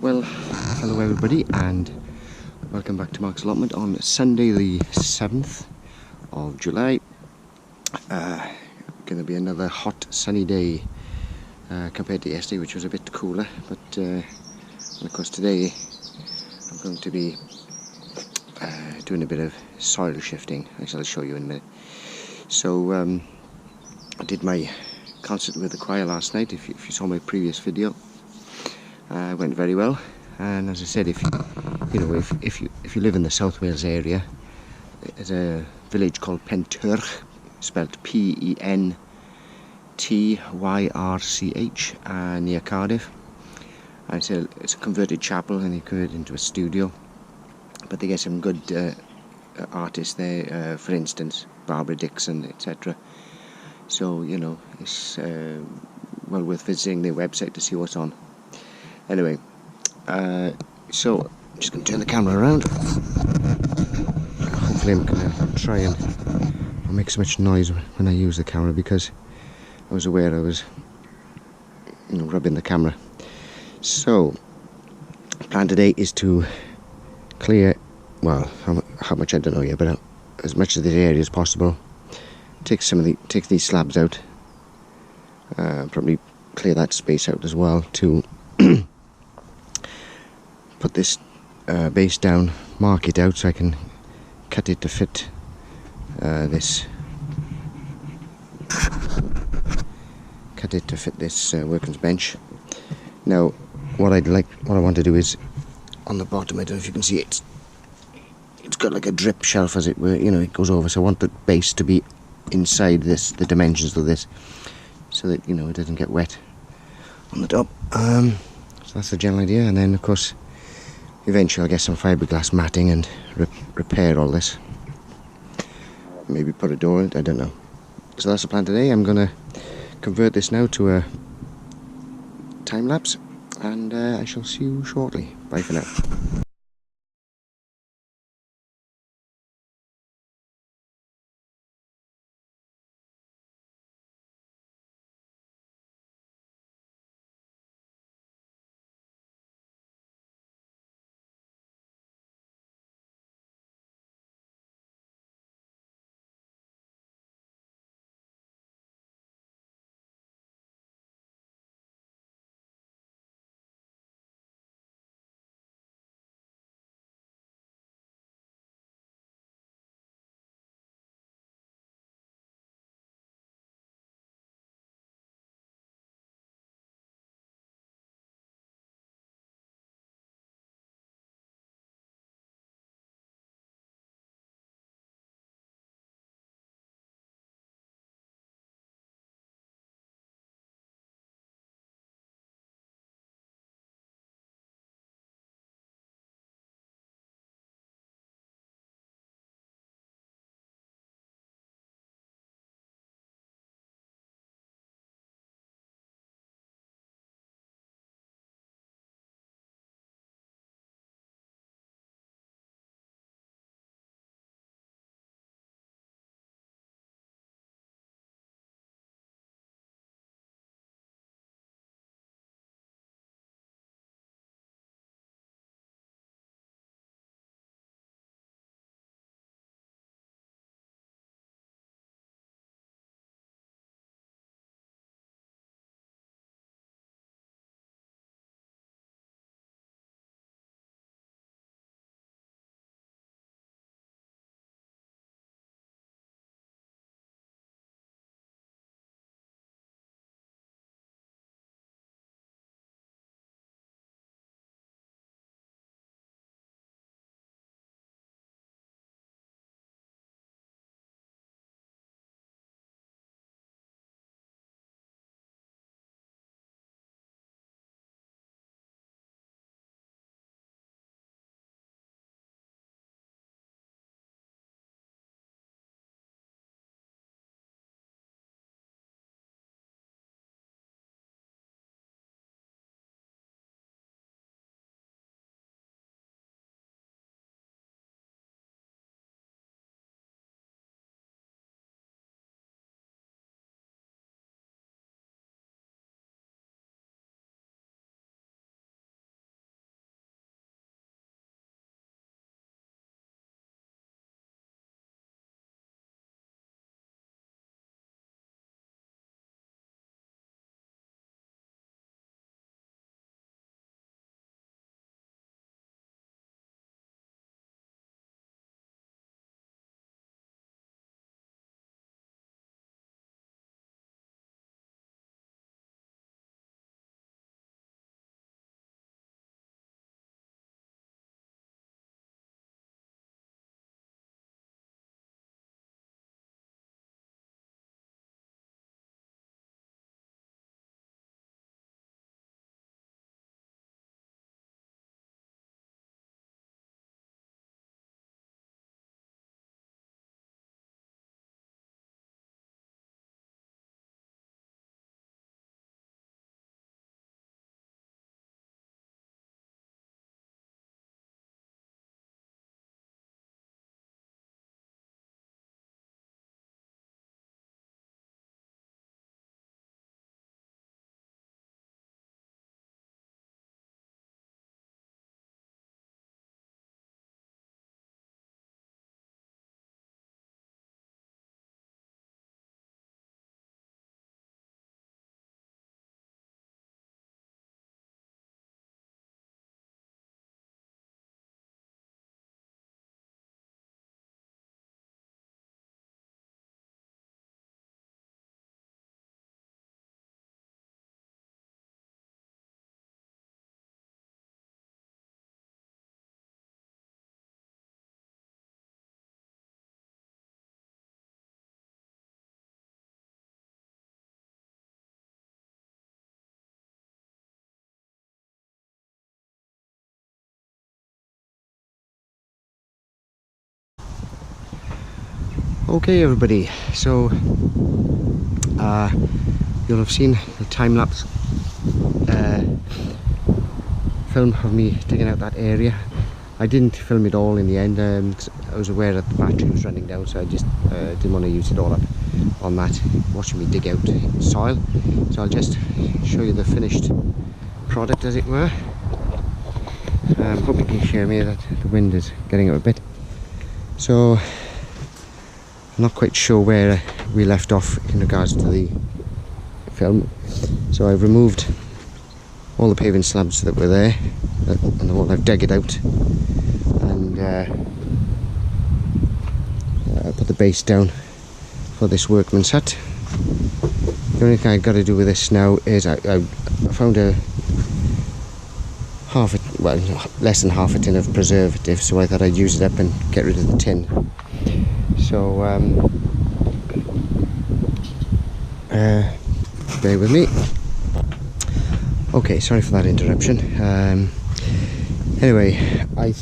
Well, hello everybody and welcome back to Mark's Allotment on Sunday the 7th of July. Going to be another hot sunny day compared to yesterday, which was a bit cooler, but and of course today I'm going to be doing a bit of soil shifting, which I'll show you in a minute. So I did my concert with the choir last night. If you saw my previous video, it went very well. And as I said, if you live in the South Wales area, there's a village called Pentyrch, spelled Pentyrch, near Cardiff. And it's a converted chapel, and they converted it into a studio. But they get some good artists there, for instance, Barbara Dixon, etc. So it's well worth visiting their website to see what's on. Anyway, so I'm just going to turn the camera around. Hopefully I'm going to try and not make so much noise when I use the camera, because I was aware I was rubbing the camera. So the plan today is to clear, well, how much I don't know yet, but as much of this area as possible. Take these slabs out, probably clear that space out as well to put this base down, mark it out so I can cut it to fit this workman's bench. Now what I want to do is on the bottom, I don't know if you can see it, it's got like a drip shelf, as it were, it goes over, so I want the base to be inside the dimensions of this, so that it doesn't get wet on the top. So that's the general idea, and then of course eventually I'll get some fiberglass matting and repair all this. Maybe put a door in it, I don't know. So that's the plan today. I'm going to convert this now to a time lapse, and I shall see you shortly. Bye for now. Okay everybody, so you'll have seen the time-lapse film of me digging out that area. I didn't film it all in the end. I was aware that the battery was running down, so I just didn't want to use it all up on that, watching me dig out soil. So I'll just show you the finished product, as it were. Hope you can hear me, that the wind is getting up a bit. So I'm not quite sure where we left off in regards to the film. So I've removed all the paving slabs that were there, and I've dug it out, and put the base down for this workman's hut. The only thing I've got to do with this now is I found less than half a tin of preservative, so I thought I'd use it up and get rid of the tin. So bear with me. Okay, sorry for that interruption. Anyway, I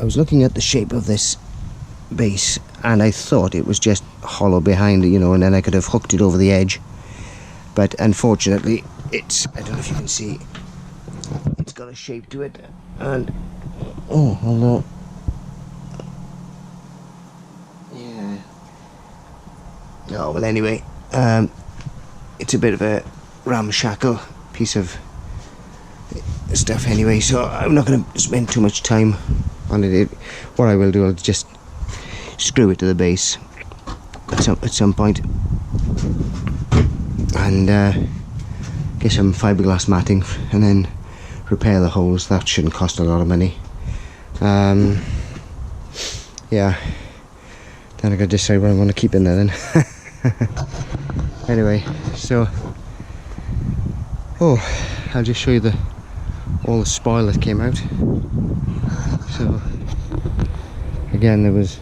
was looking at the shape of this base, and I thought it was just hollow behind, you know, and then I could have hooked it over the edge. But unfortunately, I don't know if you can see, it's got a shape to it, and hold on. Yeah. Oh well, anyway, it's a bit of a ramshackle piece of stuff anyway, so I'm not going to spend too much time on it. What I will do, I'll just screw it to the base at some point, and get some fiberglass matting, and then repair the holes. That shouldn't cost a lot of money. Yeah, then I gotta decide what I want to keep in there then. Anyway, so I'll just show you all the spoil that came out. So again, there was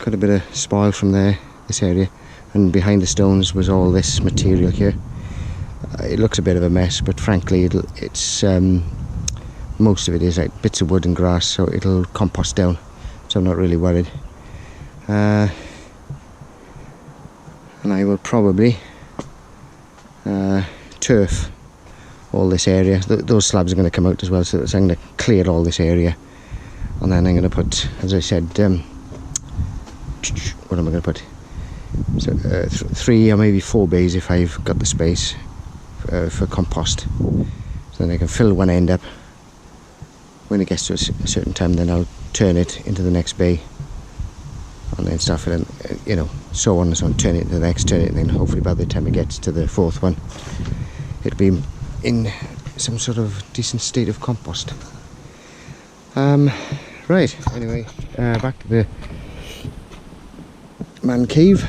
quite a bit of spoil from this area, and behind the stones was all this material here. It looks a bit of a mess, but frankly it's most of it is like bits of wood and grass, so it'll compost down, so I'm not really worried. And I will probably turf all this area. Those slabs are going to come out as well, so I'm going to clear all this area, and then I'm going to put, as I said, what am I going to put? So 3 or maybe 4 bays if I've got the space for compost. So then I can fill one end up. When it gets to a certain time, then I'll turn it into the next bay, and then start filling, you know, so on and so on. Turn it into the next, turn it, and then hopefully by the time it gets to the 4th one, it'll be in some sort of decent state of compost. Right, anyway, back to the man cave.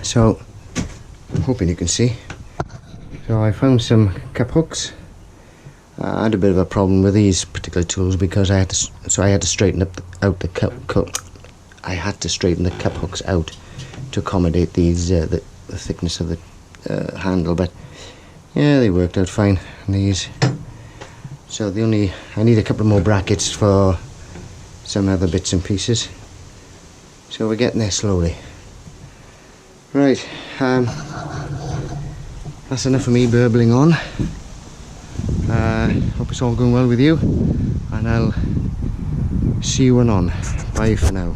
So I'm hoping you can see. So I found some cup hooks. I had a bit of a problem with these particular tools because I had to straighten out the cup. I had to straighten the cup hooks out to accommodate these the thickness of the handle, but yeah, they worked out fine. These. So I need a couple more brackets for some other bits and pieces. So we're getting there slowly. Right, that's enough of me burbling on. Hope it's all going well with you, and I'll see you on. Bye for now.